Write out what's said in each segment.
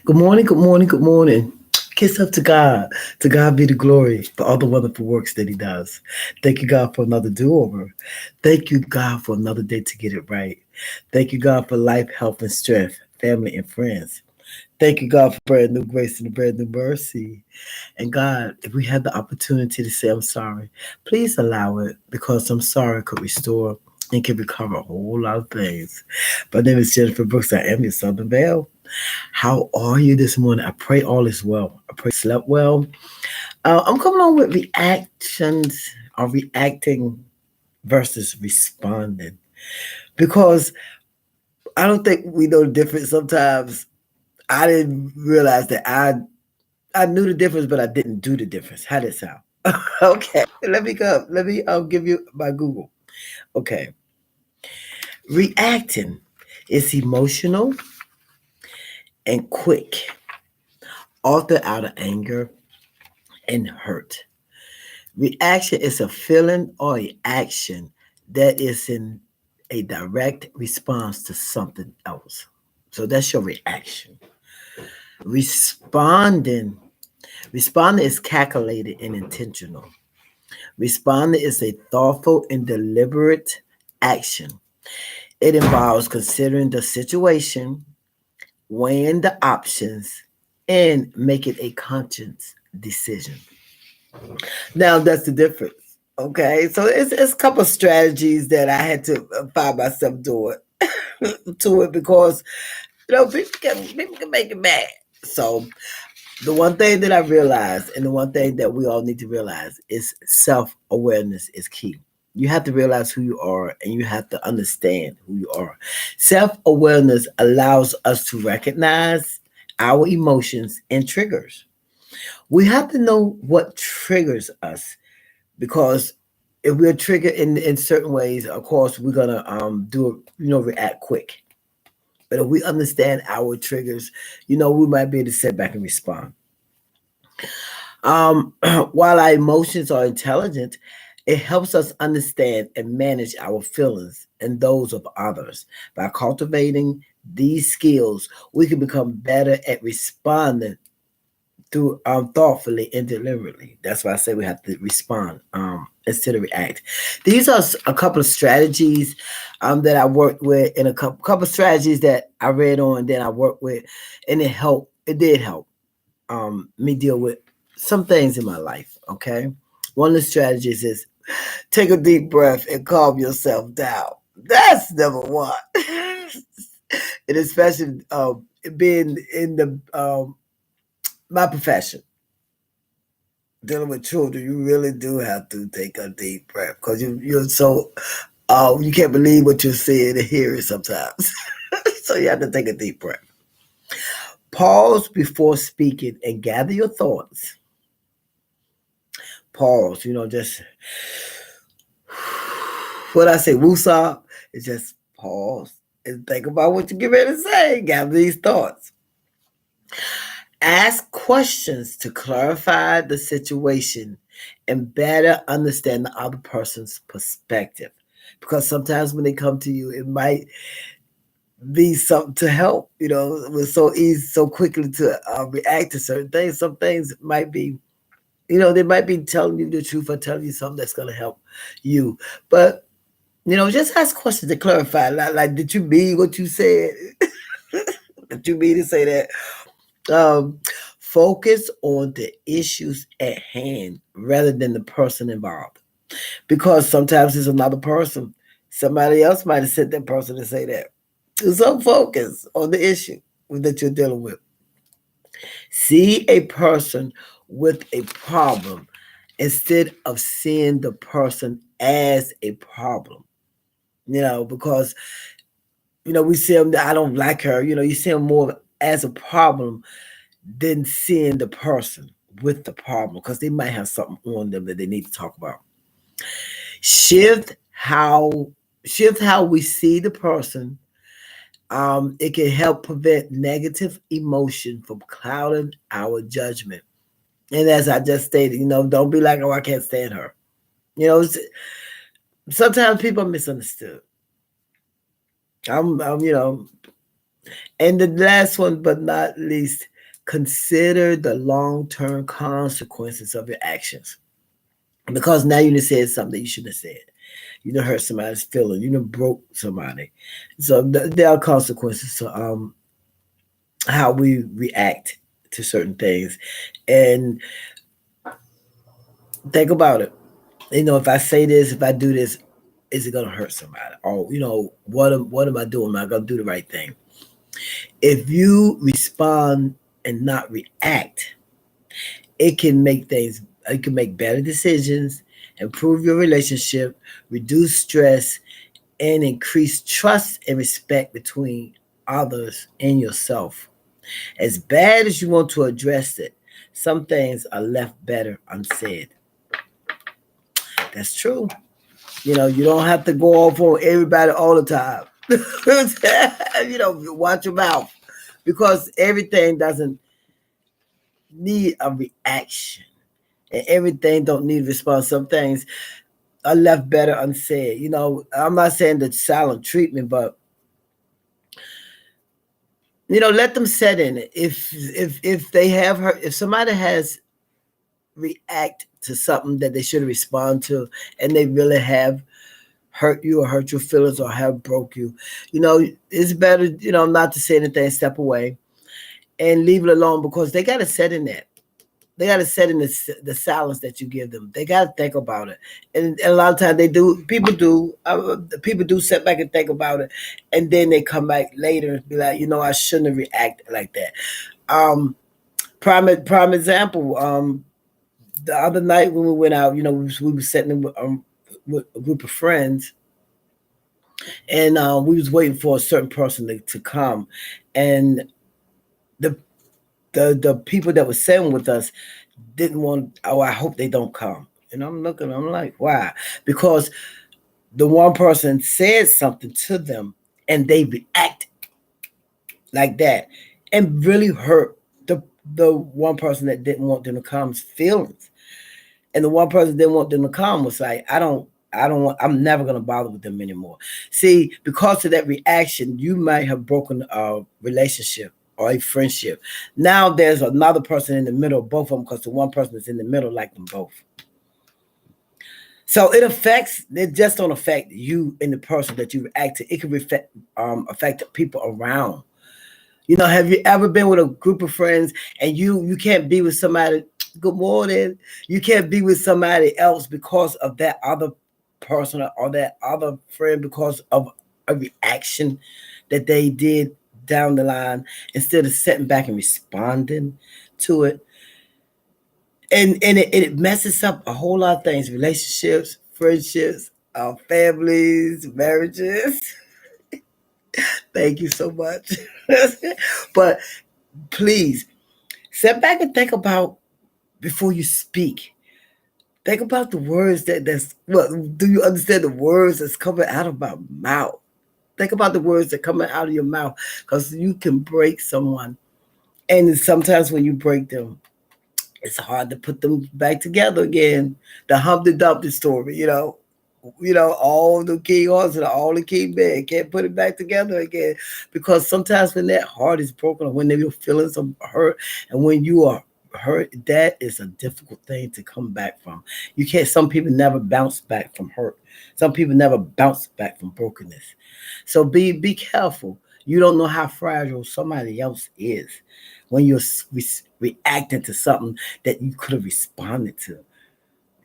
Good morning, good morning, good morning. Kiss up to God. To God be the glory for all the wonderful works that He does. Thank you, God, for another do over. Thank you, God, for another day to get it right. Thank you, God, for life, health, and strength, family, and friends. Thank you, God, for brand new grace and a brand new mercy. And God, if we had the opportunity to say I'm sorry, please allow it because I'm sorry could restore and can recover a whole lot of things. My name is Jennifer Brooks. I am your Southern Belle. How are you this morning? I pray all is well. I pray you slept well. I'm coming on with reactions or reacting versus responding because I don't think we know the difference. Sometimes I didn't realize that I knew the difference, but I didn't do the difference. How did it sound? Okay, let me go. Let me. I'll give you my Google. Okay, reacting is emotional and quick, often out of anger and hurt. Reaction is a feeling or a action that is in a direct response to something else. So that's your reaction. Responding, responding is calculated and intentional. Responding is a thoughtful and deliberate action. It involves considering the situation, weighing the options, and making a conscious decision. Now that's the difference. Okay, so it's a couple of strategies that I had to find myself doing to it because people can make it mad. So the one thing that I realized, and the one thing that we all need to realize, is self awareness is key. You have to realize who you are, and you have to understand who you are. Self awareness allows us to recognize our emotions and triggers. We have to know what triggers us because if we're triggered in certain ways, of course, we're gonna react quick. But if we understand our triggers, we might be able to sit back and respond. While our emotions are intelligent, it helps us understand and manage our feelings and those of others. By cultivating these skills, we can become better at responding through thoughtfully and deliberately. That's why I say we have to respond instead of react. These are a couple of strategies that I worked with, and a couple of strategies that I read on, then I worked with, and it helped. It did help me deal with some things in my life. Okay, one of the strategies is take a deep breath and calm yourself down. That's number one, and especially being in the my profession dealing with children, you really do have to take a deep breath because you're so you can't believe what you're seeing and hearing sometimes. So you have to take a deep breath. Pause before speaking and gather your thoughts. Pause, just what I say, woosah, is just pause and think about what you get ready to say. Gather these thoughts. Ask questions to clarify the situation and better understand the other person's perspective. Because sometimes when they come to you, it might be something to help. We're so easy, so quickly to react to certain things. Some things might be, they might be telling you the truth or telling you something that's going to help you. But, just ask questions to clarify. Like, did you mean what you said? Did you mean to say that? Um, Focus on the issues at hand rather than the person involved. Because sometimes it's another person. Somebody else might have sent that person to say that. So focus on the issue that you're dealing with. See a person with a problem instead of seeing the person as a problem. Because we see them. I don't like her. You see them more as a problem than seeing the person with the problem because they might have something on them that they need to talk about. Shift how shift how we see the person. It can help prevent negative emotion from clouding our judgment. And as I just stated, don't be like, oh, I can't stand her. Sometimes people are misunderstood. I'm, and the last one, but not least, Consider the long-term consequences of your actions. Because now you done said something that you shouldn't have said. You done hurt somebody's feeling. You done broke somebody. So there are consequences to how we react to certain things. And think about it. If I say this, if I do this, is it gonna hurt somebody? Or what am I doing? Am I gonna do the right thing? If you respond and not react, it can make things. It can make better decisions, improve your relationship, reduce stress, and increase trust and respect between others and yourself. As bad as you want to address it, some things are left better unsaid. That's true. You don't have to go off on everybody all the time. Watch your mouth because everything doesn't need a reaction and everything don't need a response. Some things are left better unsaid. I'm not saying the silent treatment, but let them set in it. If they have her, if somebody has react to something that they should respond to, and they really have hurt you or hurt your feelings or have broke you, it's better, not to say anything, step away and leave it alone because they got to set in that. They got to set in the silence that you give them. They got to think about it, and a lot of times they do. People do sit back and think about it, and then they come back later and be like, I shouldn't have reacted like that. Prime example. The other night when we went out, we were sitting with a group of friends, and we was waiting for a certain person to come, and the the people that were sitting with us didn't want. Oh, I hope they don't come. And I'm looking. I'm like, why? Because the one person said something to them, and they reacted like that, and really hurt the one person that didn't want them to come's feelings. And the one person that didn't want them to come was like, I'm never gonna bother with them anymore. See, because of that reaction, you might have broken a relationship or a friendship. Now there's another person in the middle of both of them because the one person that's in the middle like them both. So it just don't affect you and the person that you react to. It can affect the people around. Have you ever been with a group of friends and you can't be with somebody? Good morning. You can't be with somebody else because of that other person or that other friend because of a reaction that they did down the line instead of sitting back and responding to it. And it messes up a whole lot of things: relationships, friendships, families, marriages. Thank you so much. But please sit back and think about before you speak. Think about the words that's what do you understand the words that's coming out of my mouth? Think about the words that coming out of your mouth because you can break someone. And sometimes when you break them, it's hard to put them back together again. The Humpty Dumpty story, all the king horses and all the king men can't put it back together again because sometimes when that heart is broken or when your feelings are hurt and when you are hurt, that is a difficult thing to come back from. You can't. Some people never bounce back from hurt. Some people never bounce back from brokenness. So be careful. You don't know how fragile somebody else is when you're reacting to something that you could have responded to.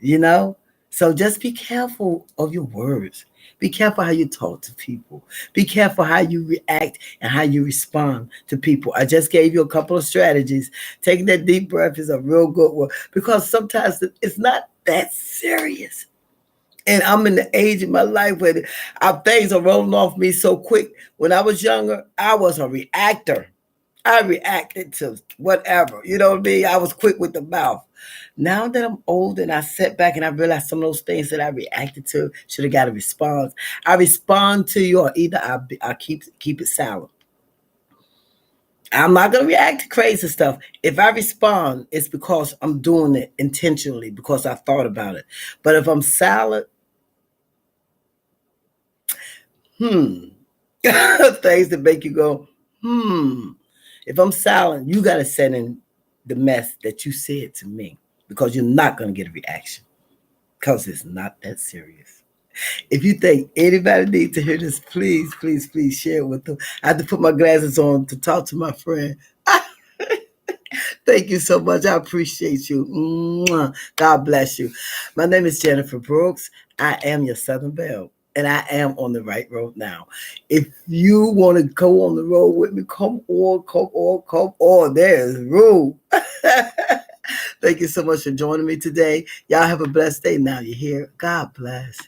You know? So just be careful of your words. Be careful how you talk to people. Be careful how you react and how you respond to people. I just gave you a couple of strategies. Taking that deep breath is a real good one because sometimes it's not that serious. And I'm in the age of my life where things are rolling off me so quick. When I was younger, I was a reactor. I reacted to whatever. You know what I mean? I was quick with the mouth. Now that I'm old and I sit back and I realize some of those things that I reacted to should have got a response. I respond to you, or either I keep it silent. I'm not gonna react to crazy stuff. If I respond, it's because I'm doing it intentionally because I thought about it. But if I'm silent, things that make you go, If I'm silent, you got to send in the mess that you said to me because you're not going to get a reaction because it's not that serious. If you think anybody needs to hear this, please, please, please share it with them. I have to put my glasses on to talk to my friend. Thank you so much. I appreciate you. Mwah. God bless you. My name is Jennifer Brooks. I am your Southern Belle, and I am on the right road now. If you want to go on the road with me, come on, come on, come on. There's room. Thank you so much for joining me today. Y'all have a blessed day now. You hear? God bless.